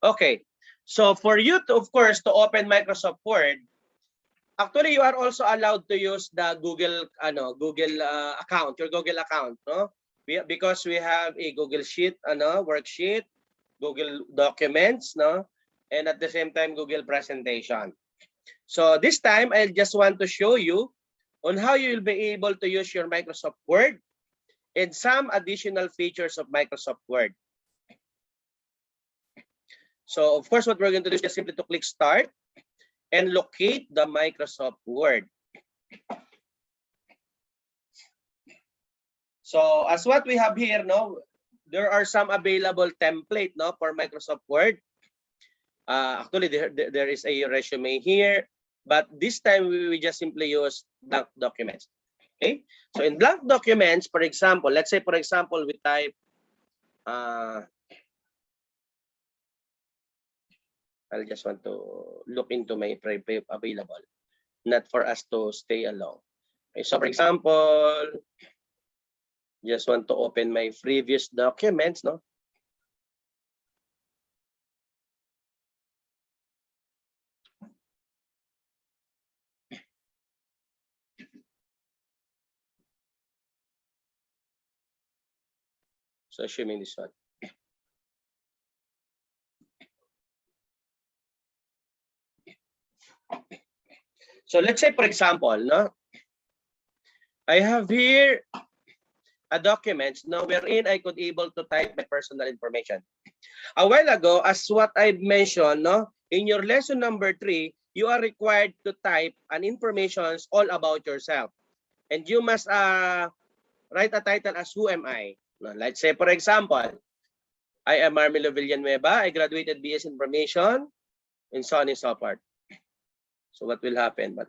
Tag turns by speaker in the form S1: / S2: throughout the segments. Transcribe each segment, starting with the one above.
S1: Okay. So for you to, of course, to open Microsoft Word, actually you are also allowed to use the Google account, your Google account, no? Because we have a Google Sheet worksheet, Google Documents, no? And at the same time Google Presentation. So this time I just want to show you on how you will be able to use your Microsoft Word and some additional features of Microsoft Word. So of course what we're going to do is just simply to click Start and locate the Microsoft Word. So as what we have here, no, there are some available template, no, for Microsoft Word. Actually, there is a resume here, but this time we just simply use blank documents. Okay, so in blank documents, for example, let's say for example we type I'll just want to look into my available, not for us to stay along. Okay, so for example, just want to open my previous documents, no? So assuming this one. So let's say for example, no, I have here a document now wherein I could able to type my personal information. A while ago, as what I mentioned, no, in your lesson number 3, you are required to type an informations all about yourself, and you must write a title as who am I. No, let's say for example, I am Marmelo Villanueva. I graduated BS Information, and so on and so forth. So what will happen? But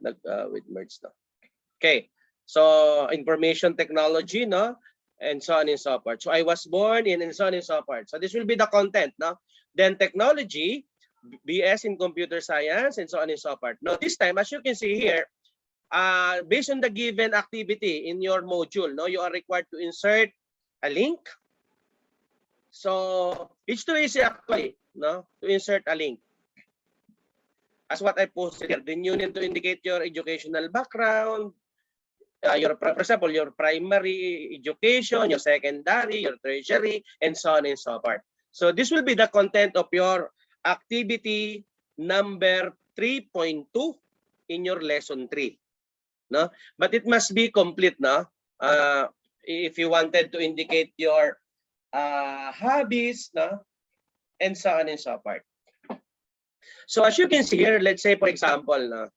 S1: with merge now. Okay. So information technology, no, and so on and so forth. So I was born in, and so on and so forth. So this will be the content, no. Then technology, BS in computer science, and so on and so forth. Now this time, as you can see here, based on the given activity in your module, no, you are required to insert a link. So it's too easy actually, no, to insert a link. As what I posted here, then you need to indicate your educational background, for example, your primary education, your secondary, your tertiary, and so on and so forth. So this will be the content of your activity number 3.2 in your lesson 3. No? But it must be complete, no? If you wanted to indicate your hobbies, no? And so on and so forth. So as you can see here, let's say for example, no?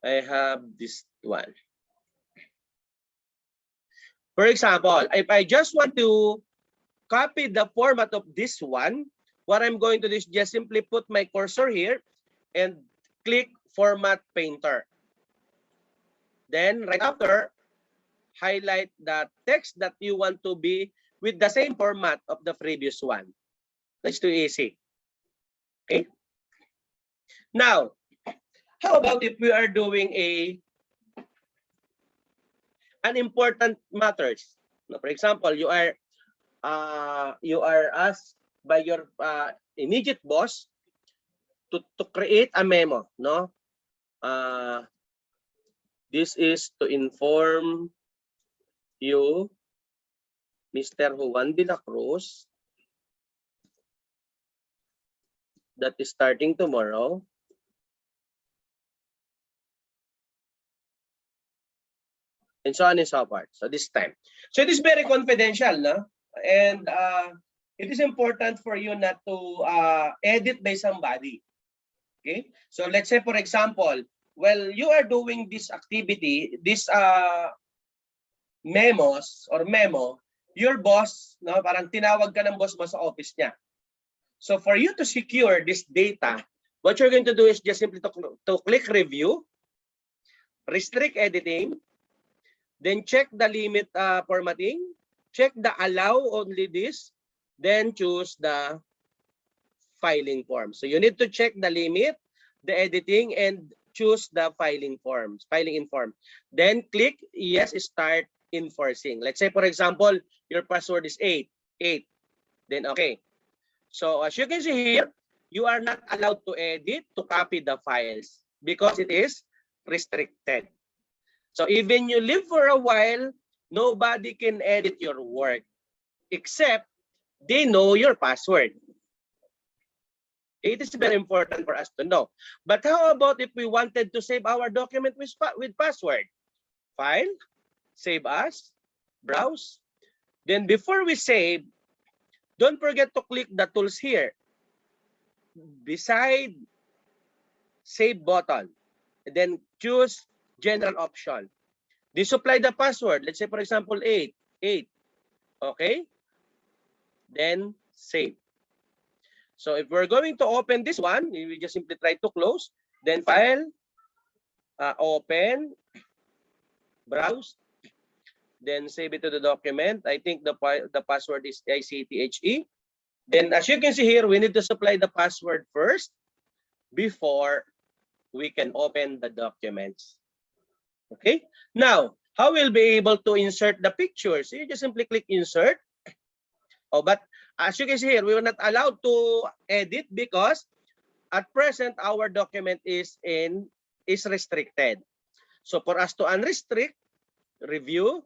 S1: I have this one. For example, if I just want to copy the format of this one, what I'm going to do is just simply put my cursor here and click Format Painter. Then right after, highlight the text that you want to be with the same format of the previous one. That's too easy. Okay. Now, how about if we are doing an important matters? For example, you are asked by your immediate boss to create a memo, no? This is to inform you, Mr. Juan de la Cruz, that is starting tomorrow, and so on and so forth. So this time. So it is very confidential, no? And it is important for you not to edit by somebody. Okay? So let's say for example, well, you are doing this activity, this memos or memo, your boss, no, parang tinawag ka ng boss mo sa office niya. So for you to secure this data, what you're going to do is just simply to click review, restrict editing, then check the limit formatting, check the allow only this, then choose the filing form. So you need to check the limit, the editing, and choose the filing in form. Then click yes, start enforcing. Let's say for example, your password is 8. Then okay. So as you can see here, you are not allowed to edit, to copy the files because it is restricted. So even you live for a while, nobody can edit your work except they know your password. It is very important for us to know. But how about if we wanted to save our document with password? File, save as, browse. Then before we save, don't forget to click the tools here beside save button. And then choose general option. They supply the password. Let's say for example 8. Okay? Then save. So if we're going to open this one, we just simply try to close. Then file, open, browse, then save it to the document. I think the password is ICTHE. Then as you can see here, we need to supply the password first before we can open the documents. Okay. Now, how we'll be able to insert the pictures? So you just simply click insert. Oh, but as you can see here, we were not allowed to edit because at present our document is restricted. So for us to unrestrict, review,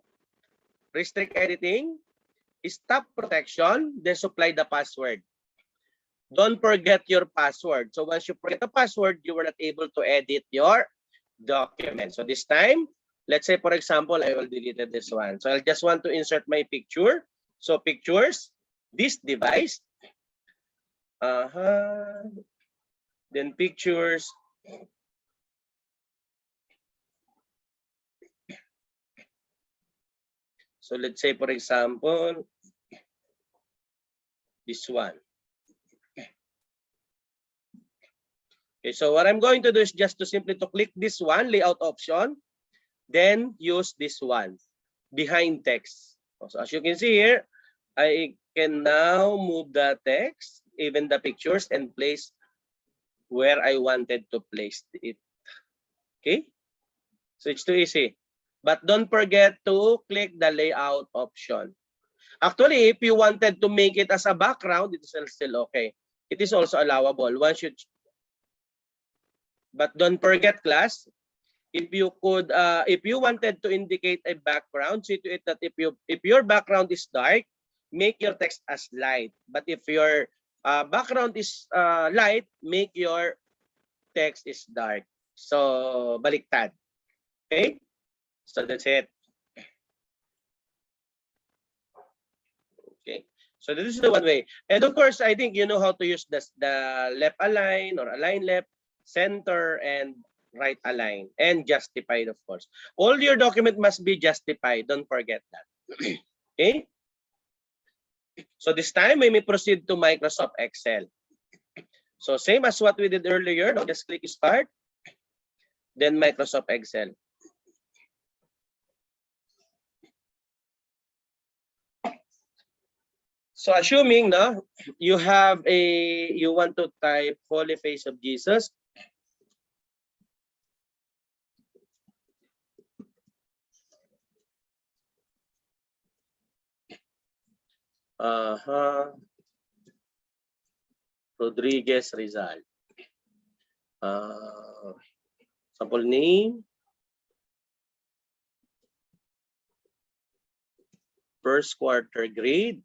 S1: restrict editing, stop protection, then supply the password. Don't forget your password. So once you forget the password, you were not able to edit your document. So this time, let's say for example, I will delete this one. So I just want to insert my picture. So pictures, this device. Then pictures. So let's say for example, this one. Okay, so what I'm going to do is just to simply to click this one, layout option, then use this one, behind text. So as you can see here, I can now move the text, even the pictures, and place where I wanted to place it. Okay, so it's too easy. But don't forget to click the layout option. Actually, if you wanted to make it as a background, it is still okay. It is also allowable. Once you But don't forget, class, if you wanted to indicate a background, see to it that if your background is dark, make your text as light. But if your background is light, make your text is dark. So baliktad. Okay? So that's it. Okay. So this is the one way. And of course, I think you know how to use the left align or align left, center, and right align, and justified, of course. All your document must be justified. Don't forget that. Okay. So this time, we may proceed to Microsoft Excel. So same as what we did earlier. Now just click Start. Then Microsoft Excel. So assuming you want to type Holy Face of Jesus. Rodriguez Rizal. Sample name. First quarter grade.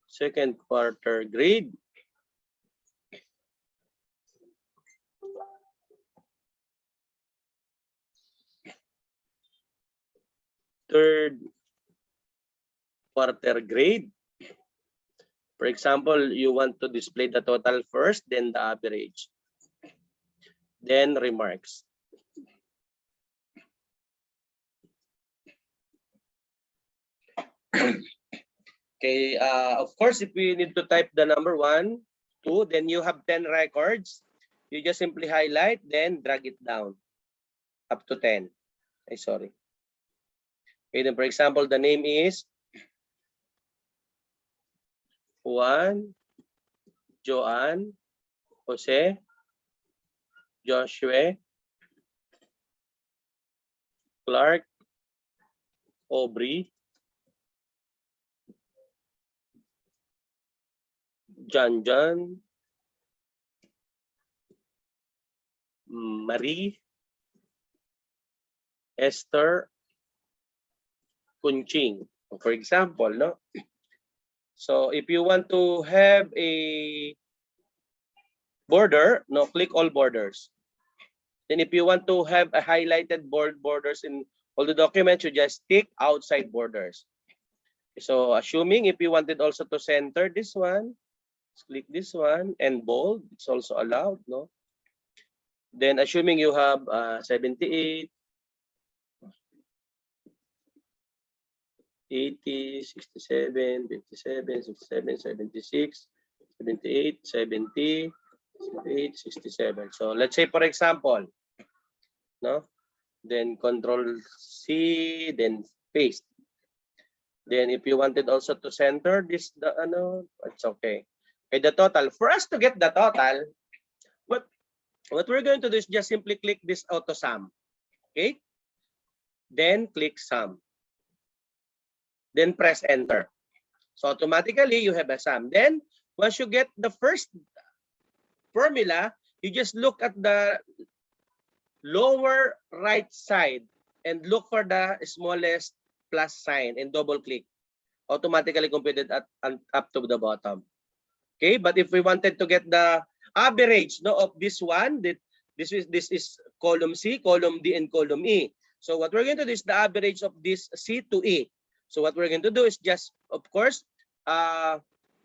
S1: Second quarter grade. Third quarter grade. For example, you want to display the total first, then the average. Then remarks. Okay, of course, if we need to type the number 1, 2, then you have 10 records. You just simply highlight, then drag it down up to 10. Sorry. Okay, then for example, the name is Juan, Joanne, Jose, Joshua, Clark, Aubrey, John, Marie, Esther, Kunching. For example, no? So if you want to have a border, no, click all borders. Then if you want to have a highlighted borders in all the documents, you just tick outside borders. So assuming if you wanted also to center this one, click this one and bold, it's also allowed, no? Then assuming you have 78, 80, 67, 57, 67, 76, 78, 70, 68, 67. So let's say for example, no? Then Control C, then paste. Then if you wanted also to center this, it's okay. Okay, the total. For us to get the total, what we're going to do is just simply click this auto sum. Okay? Then click sum. Then press enter. So automatically you have a sum. Then once you get the first formula, you just look at the lower right side and look for the smallest plus sign and double click. Automatically computed at up to the bottom. Okay, but if we wanted to get the average, no, of this one, this is column C, column D, and column E. So what we're going to do is the average of this C to E. So what we're going to do is just, of course,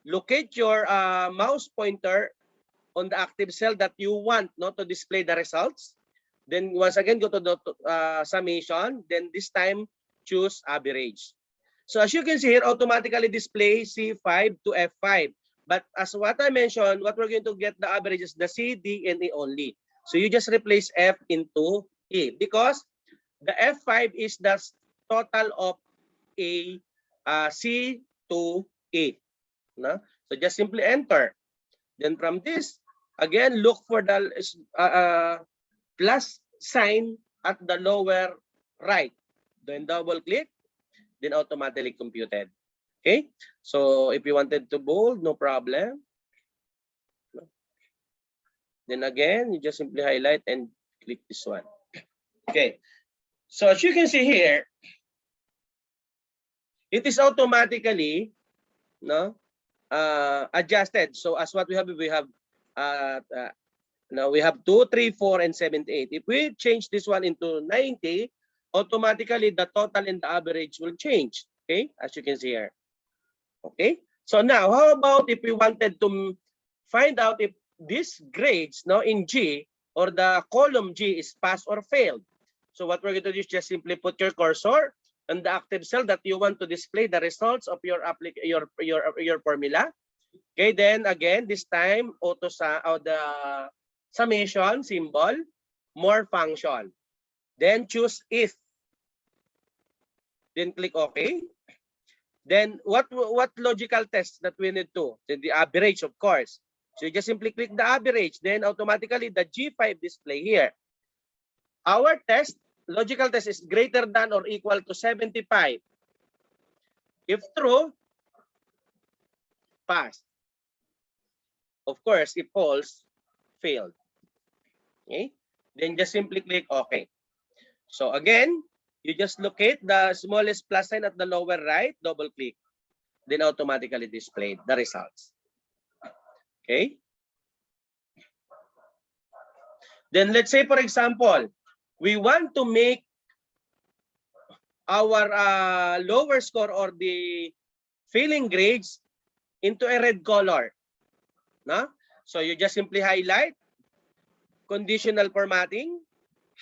S1: locate your mouse pointer on the active cell that you want, no, to display the results. Then once again, go to the summation. Then this time, choose average. So as you can see here, automatically display C5 to F5. But as what I mentioned, what we're going to get the average is the C, D, and E only. So you just replace F into E because the F5 is the total of A, C to E. No? So just simply enter. Then from this, again, look for the plus sign at the lower right. Then double click, then automatically computed. Okay, so if you wanted to bold, no problem. Then again, you just simply highlight and click this one. Okay, so as you can see here, it is automatically, no, adjusted. So as what we have now we have 2, 3, 4, and 78. If we change this one into 90, automatically the total and the average will change. Okay, as you can see here. Okay, so now how about if we wanted to find out if these grades, no, in G or the column G is pass or failed? So what we're going to do is just simply put your cursor on the active cell that you want to display the results of your formula. Okay, then again this time auto the summation symbol, more function. Then choose if. Then click OK. Then what logical test that we need to? The average, of course. So you just simply click the average. Then automatically the G5 display here. Our test, logical test is greater than or equal to 75. If true, pass. Of course, if false, failed. Okay? Then just simply click OK. So again, you just locate the smallest plus sign at the lower right, double click. Then automatically displayed the results. Okay? Then let's say, for example, we want to make our lower score or the failing grades into a red color. No? So you just simply highlight, conditional formatting,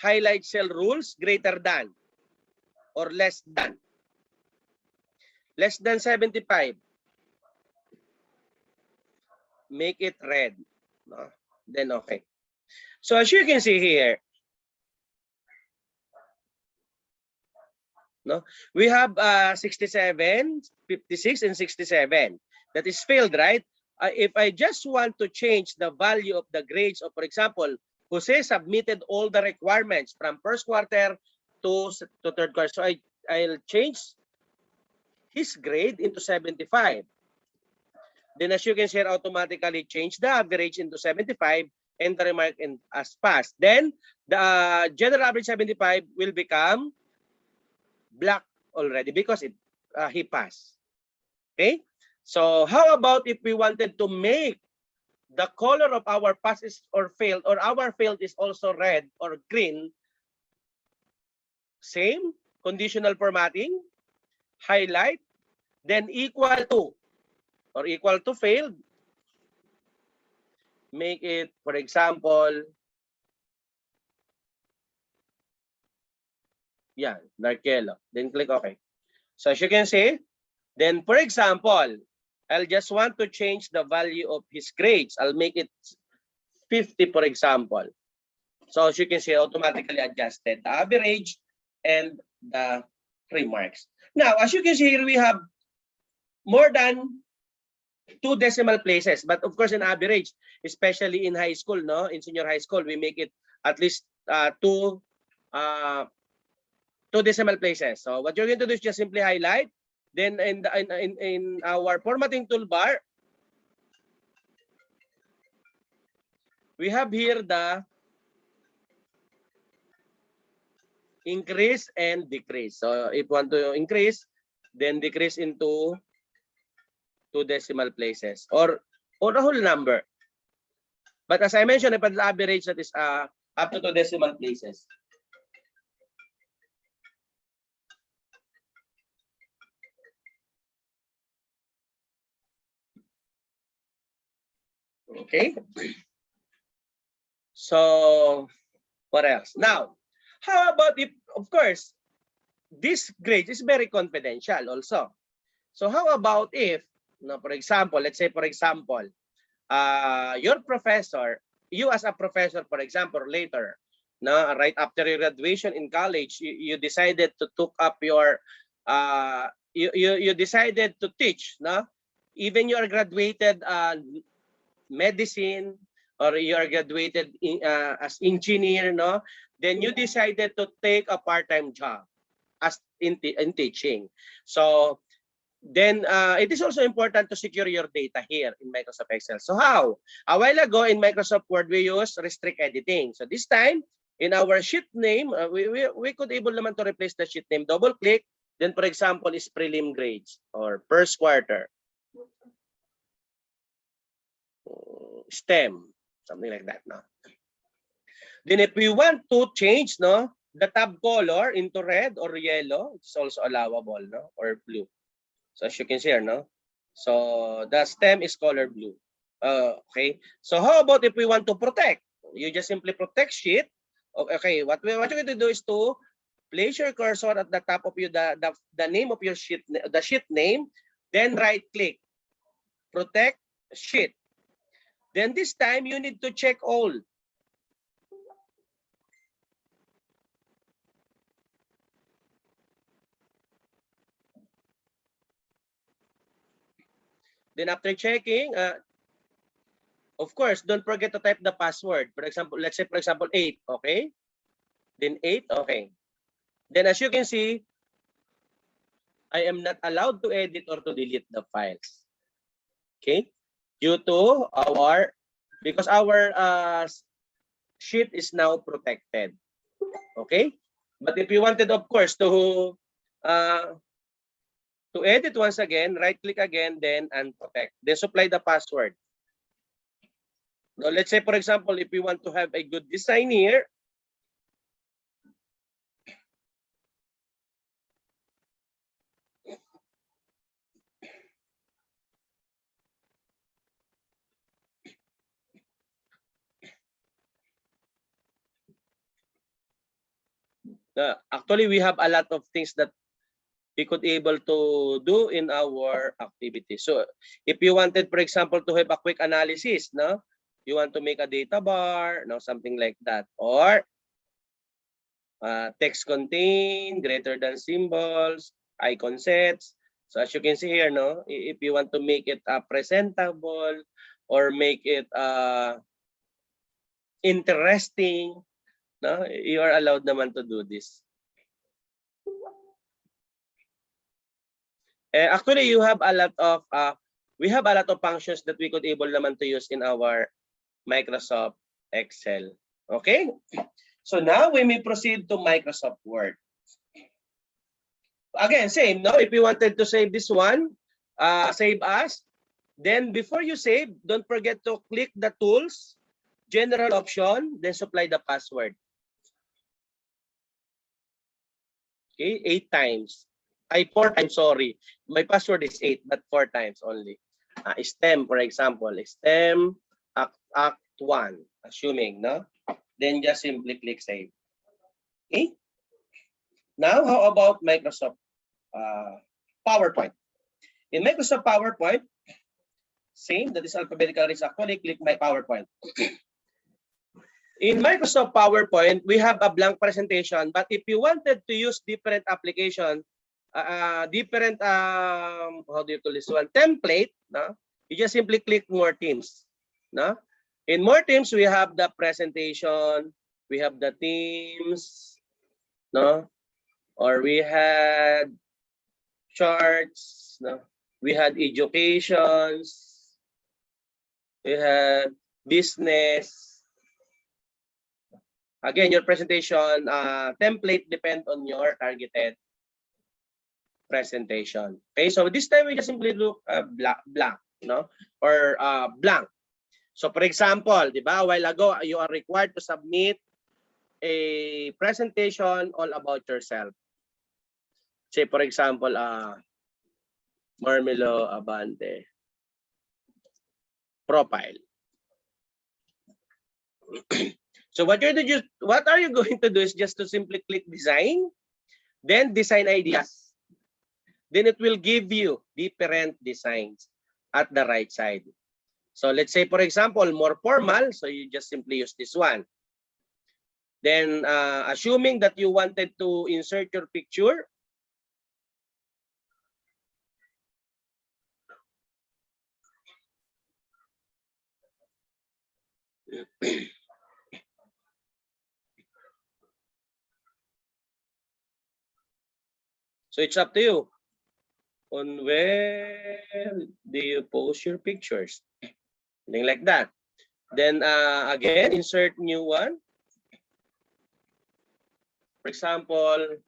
S1: highlight cell rules greater than or less than. Less than 75. Make it red. No? Then okay. So as you can see here, no, we have 67, 56, and 67. That is failed, right? If I just want to change the value of the grades of, for example, Jose submitted all the requirements from first quarter to third quarter. So I'll change his grade into 75. Then as you can see, automatically change the average into 75 and the remark as passed. Then the general average 75 will become black already because he passed. Okay? So how about if we wanted to make the color of our pass is or failed, or our failed is also red or green? Same conditional formatting, highlight, then equal to or equal to failed. Make it, for example, yeah, dark yellow. Then click OK. So as you can see, then for example, I'll just want to change the value of his grades. I'll make it 50, for example. So as you can see, automatically adjusted the average and the remarks. Now, as you can see here, we have more than 2 decimal places. But of course, in average, especially in high school, no, in senior high school, we make it at least 2 decimal places. So what you're going to do is just simply highlight. Then in our formatting toolbar, we have here the increase and decrease. So if you want to increase, then decrease into 2 decimal places or a whole number. But as I mentioned, if an average, that is up to 2 decimal places. Okay. So what else? Now, how about if, of course, this grade is very confidential also. So how about if, for example, let's say, for example, your professor, you as a professor, for example, later, right after your graduation in college, you decided to took up your, you decided to teach, even you are graduated medicine, or you are graduated as engineer, then you decided to take a part-time job as in teaching. So then it is also important to secure your data here in Microsoft Excel. So how? A while ago in Microsoft Word, we use restrict editing. So this time, in our sheet name, we could able naman to replace the sheet name. Double click. Then, for example, is prelim grades or first quarter. STEM, something like that. No? Then if we want to change the tab color into red or yellow, it's also allowable, or blue. So as you can see here, so the stem is color blue. Okay. So how about if we want to protect? You just simply protect sheet. Okay. What you're going to do is to place your cursor at the top of the name of your sheet, the sheet name. Then right click, protect sheet. Then this time you need to check all. Then after checking, of course, don't forget to type the password. For example, let's say, for example, 8, okay? Then 8, okay. Then as you can see, I am not allowed to edit or to delete the files. Okay? Due to because our sheet is now protected. Okay? But if you wanted, of course, to edit once again, right click again, then unprotect. Then supply the password. Now, let's say, for example, if we want to have a good design here, actually, we have a lot of things that we could able to do in our activity. So if you wanted, for example, to have a quick analysis, you want to make a data bar, something like that, or text contain greater than symbols, icon sets. So as you can see here, if you want to make it presentable or make it interesting, you are allowed naman to do this. Actually, you have a lot of we have a lot of functions that we could able naman to use in our Microsoft Excel. Okay? So now we may proceed to Microsoft Word. Again, same, no? If you wanted to save this one, save as, then before you save, don't forget to click the tools, general option, then supply the password. Okay, 8 times. 4 times, sorry. My password is 8, but 4 times only. STEM, for example, STEM act 1, assuming, no? Then just simply click save. Okay? Now, how about Microsoft PowerPoint? In Microsoft PowerPoint, same, that is alphabetical is actually click my PowerPoint. In Microsoft PowerPoint, we have a blank presentation, but if you wanted to use different application, different, how do you call this one, template, no? You just simply click more themes. No? In more themes, we have the presentation, we have the themes, no? Or we had charts, no? We had educations, we had business. Again, your presentation template depend on your targeted presentation. Okay, so this time we just simply look blank, no? Or blank. So for example, di ba, a while ago, you are required to submit a presentation all about yourself. Say for example, Marmelo Abante profile. So what are you going to do is just to simply click design, then design ideas. Then it will give you different designs at the right side. So let's say, for example, more formal, so you just simply use this one. Then assuming that you wanted to insert your picture, so it's up to you on where do you post your pictures, something like that. Then again, insert new one. For example,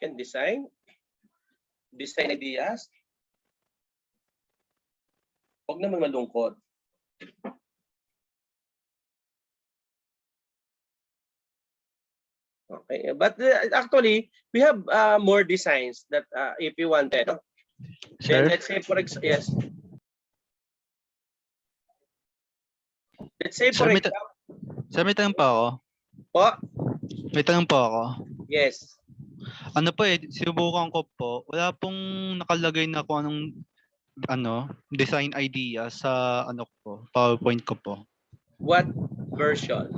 S1: can design ideas. Huwag naman malungkot. Okay, but actually we have more designs that if you wanted. Then let's say for yes. Let's say for example.
S2: Sir, may tanong pa ako.
S1: Po?
S2: May tanong po ako.
S1: Yes.
S2: Ano po sinubukan ko po, wala pong nakalagay na kung anong design idea sa ko, PowerPoint ko po.
S1: What version?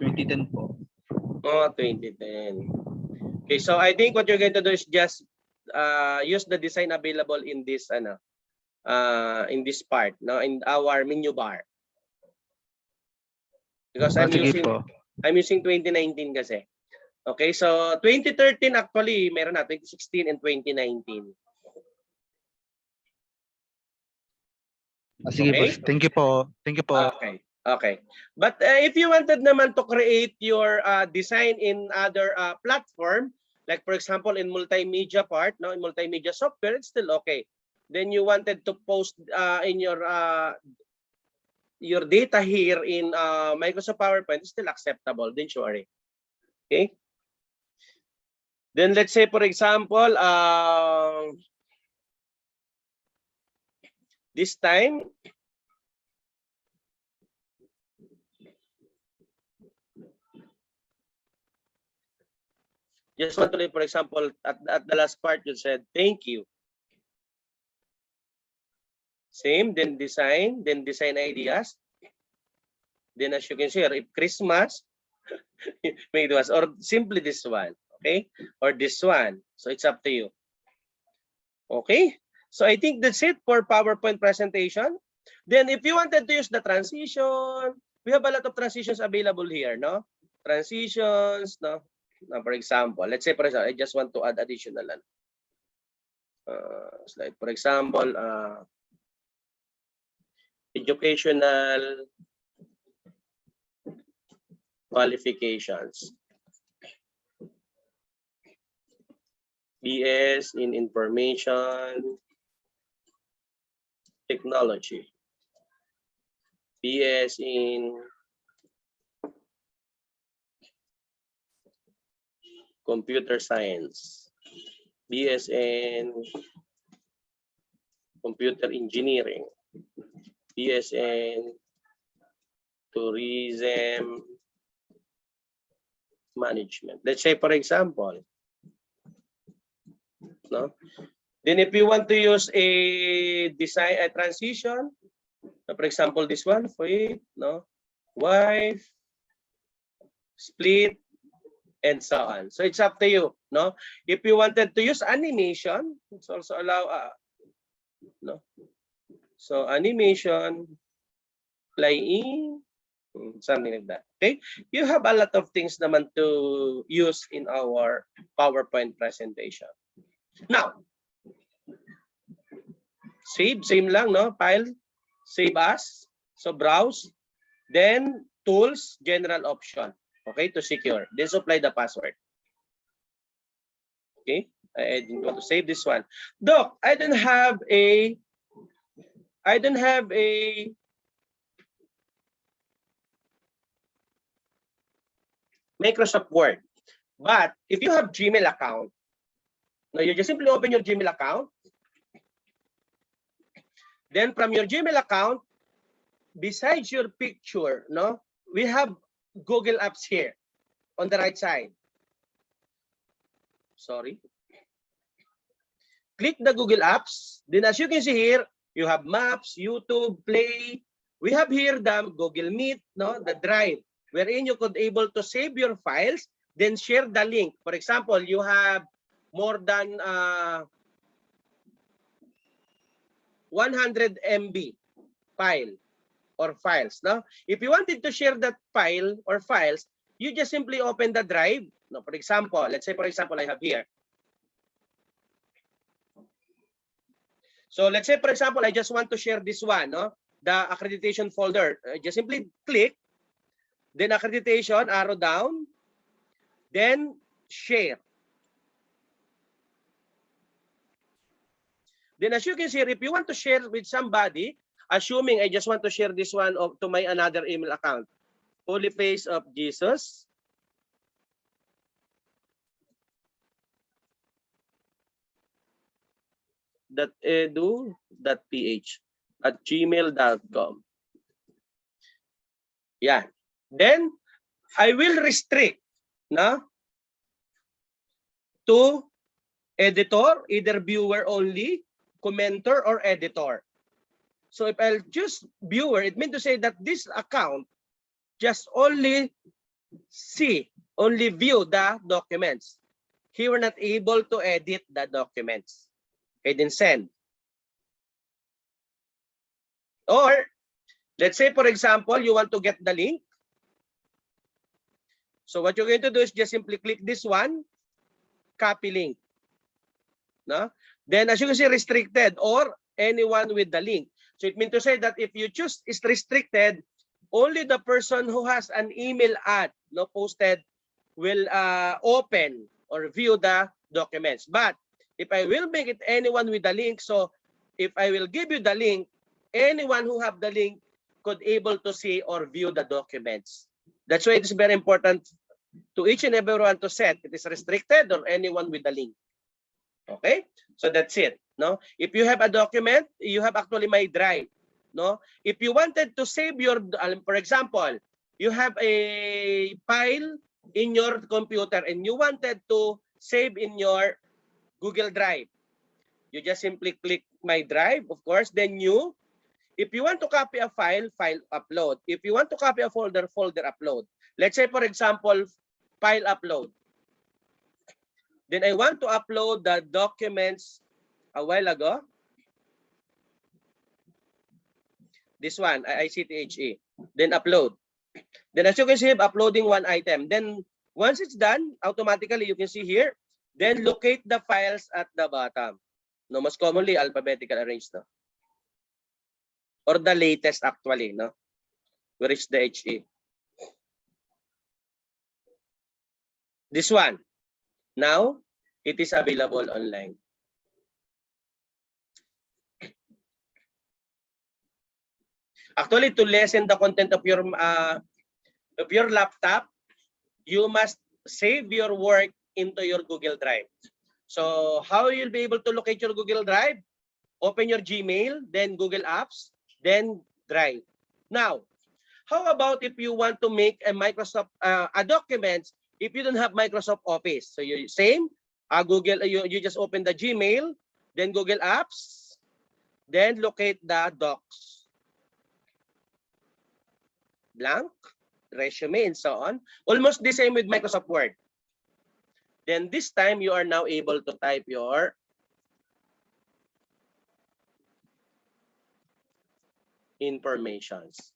S2: 2010 po.
S1: Oh, 2010. Okay, so I think what you're going to do is just use the design available in this in this part, no, in our menu bar. Because I'm using 2019 kasi. Okay, so 2013 actually, meron na 2016 and 2019.
S2: Sige
S1: okay?
S2: po. Thank you po. Thank you po.
S1: Okay. Okay. But if you wanted naman to create your design in other platform, like for example in multimedia part, no, in multimedia software, it's still okay. Then you wanted to post in your data here in Microsoft PowerPoint, it's still acceptable. Don't worry. Okay. Then let's say for example, this time, just want to leave, for example, at the last part, you said, thank you. Same, then design ideas. Then as you can see, if Christmas, make it was, or simply this one, okay? Or this one. So it's up to you. Okay? So I think that's it for PowerPoint presentation. Then if you wanted to use the transition, we have a lot of transitions available here, no? Transitions, no? Now, for example, let's say, for example, I just want to add additional slide. For example, educational qualifications. BS in Information Technology. BS in Computer Science. BS in Computer Engineering. BS in Tourism Management. Let's say, for example, no? Then if you want to use a design, a transition, for example, this one, no? Wife, split, and so on. So it's up to you, no? If you wanted to use animation, it's also allow, no? So animation, flying, something like that. Okay, you have a lot of things naman to use in our PowerPoint presentation. Now, same lang, no? File, save as, so browse, then tools, general option, okay, to secure. Then supply the password. Okay, I didn't want to save this one. Doc, I don't have a Microsoft Word. But if you have Gmail account, no, you just simply open your Gmail account. Then from your Gmail account, besides your picture, no, we have Google Apps here on the right side. Sorry. Click the Google Apps. Then as you can see here, you have Maps, YouTube, Play. We have here the Google Meet, no, the Drive, wherein you could able to save your files, then share the link. For example, you have more than 100 MB file or files. No? If you wanted to share that file or files, you just simply open the drive. No, for example, let's say, for example, I have here. So let's say, for example, I just want to share this one, no? The accreditation folder. Just simply click, then accreditation, arrow down, then share. Then as you can see, if you want to share with somebody, assuming I just want to share this one to my another email account, Holy Face of Jesus. .edu.ph at gmail.com. Yeah. Then I will restrict na to editor, either viewer only, commenter, or editor. So if I'll choose viewer, it means to say that this account just only view the documents. He were not able to edit the documents. Okay, then send. Or let's say, for example, you want to get the link. So what you're going to do is just simply click this one, copy link. No? Then as you can see, restricted or anyone with the link. So it means to say that if you choose is restricted, only the person who has an email ad posted will open or view the documents. But if I will make it anyone with the link, so if I will give you the link, anyone who have the link could able to see or view the documents. That's why it is very important to each and everyone to set it is restricted or anyone with the link. Okay, so that's it. No, if you have a document, you have actually my drive. No, if you wanted to save your, for example, you have a file in your computer and you wanted to save in your Google Drive, you just simply click my drive, of course, then new. If you want to copy a file, file upload. If you want to copy a folder, folder upload. Let's say, for example, file upload. Then I want to upload the documents a while ago. This one, ICTHE. Then upload. Then as you can see, uploading one item. Then Once it's done, automatically you can see here, then locate the files at the bottom. No, most commonly alphabetical arranged, no? Or the latest actually, no? Where is the HE? This one. Now, it is available online. Actually, to lessen the content of your laptop, you must save your work into your Google Drive. So how you'll be able to locate your Google Drive? Open your Gmail, then Google Apps, then Drive. Now, how about if you want to make a Microsoft a document if you don't have Microsoft Office? So you same Google, you just open the Gmail, then Google Apps, then locate the docs. Blank, resume, and so on. Almost the same with Microsoft Word. Then this time you are now able to type your informations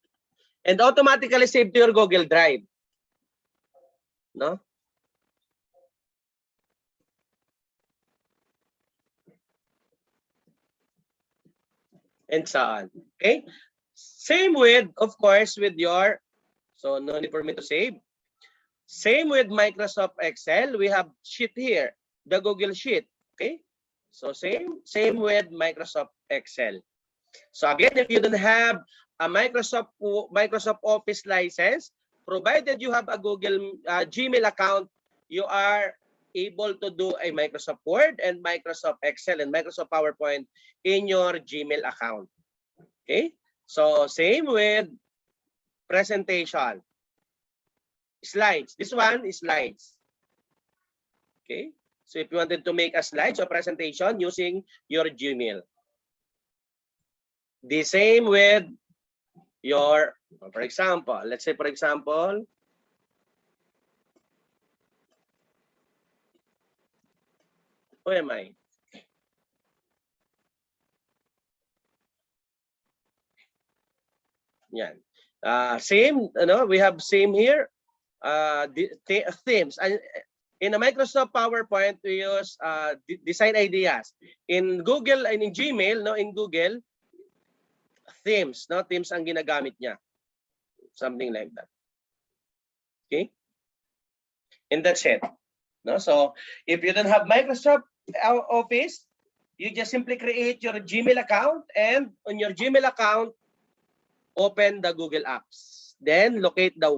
S1: and automatically save to your Google Drive. No? And so on. Okay? Same with, of course, with your, so no need for me to save. Same with Microsoft Excel. We have sheet here, the Google Sheet. Okay? So same with Microsoft Excel. So again, if you don't have a Microsoft Office license, provided you have a Google Gmail account, you are able to do a Microsoft Word and Microsoft Excel and Microsoft PowerPoint in your Gmail account. Okay? So same with presentation. Slides. This one is slides. Okay? So if you wanted to make a slides or presentation using your Gmail. The same with your, for example, let's say for example, where am I? Yan. Same, we have same here. Themes. In a Microsoft PowerPoint, we use design ideas. In Google and in Gmail, in Google, themes, themes ang ginagamit niya. Something like that. Okay? And that's it. So if you don't have Microsoft Office, you just simply create your Gmail account, and on your Gmail account, open the Google Apps. Then locate the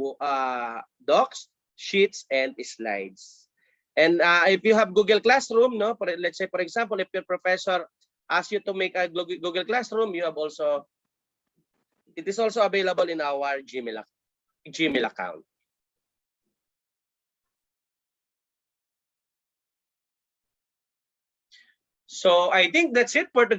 S1: docs, sheets, and slides. And if you have Google Classroom, let's say for example, if your professor asks you to make a Google Classroom, you have also, it is also available in our Gmail account. So I think that's it for today.